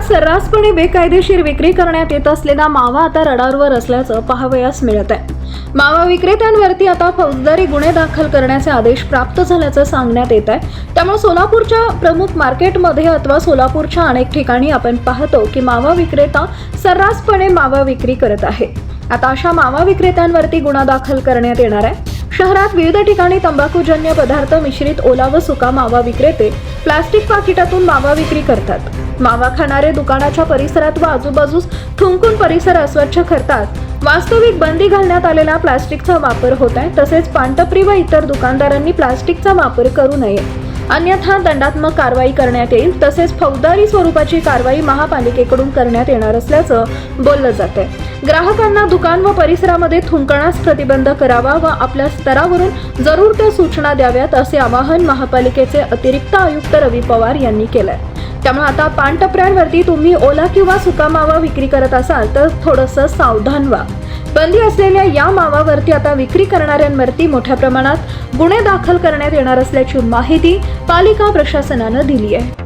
सर्रासपणे बेकायदेशीर विक्री करण्यात येत असलेला मावा आता रडारवर असल्याचं पाहावयास मिळत आहे। मावा विक्रेत्यांवरती आता फौजदारी गुन्हे दाखल करण्याचे आदेश प्राप्त झाल्याचं सांगण्यात येत आहे। त्यामुळे सोलापूरच्या प्रमुख मार्केटमध्ये अथवा सोलापूरच्या अनेक ठिकाणी आपण पाहतो की मावा विक्रेता सर्रासपणे मावा विक्री करत आहे। आता अशा मावा विक्रेत्यांवरती गुन्हा दाखल करण्यात येणार आहे। शहरात विविध ठिकाणी तंबाखूजन्य पदार्थ मिश्रित ओला व सुका मावा विक्रेते प्लास्टिक पाकिटातून मावा विक्री करतात। मावा खाणारे दुकानाच्या परिसरात व आजूबाजूस थुंकून परिसर अस्वच्छ करतात। वास्तविक बंदी घालण्यात आलेला प्लास्टिकचा वापर होत आहे। तसेच पानटपरी व इतर दुकानदारांनी प्लास्टिकचा वापर करू नये, अन्यथा दंडात्मक कारवाई करण्यात येईल। तसेच फौजदारी स्वरूपाची कारवाई महापालिकेकडून करण्यात येणार असल्याचं बोललं जातंय। ग्राहकांना दुकान व परिसरामध्ये थुंकण्यास प्रतिबंध करावा व आपल्या स्तरावरून जरूर त्या सूचना द्याव्यात, असे आवाहन महापालिकेचे अतिरिक्त आयुक्त रवी पवार यांनी केलंय। त्यामुळे आता पानटपऱ्यांवरती तुम्ही ओला किंवा सुका मावा विक्री करत असाल तर थोडंसं सावधान व्हा। बंदी असलेल्या या मावावरती आता विक्री करणाऱ्यांवरती मोठ्या प्रमाणात गुन्हे दाखल करण्यात येणार असल्याची माहिती पालिका प्रशासनानं दिली आहे।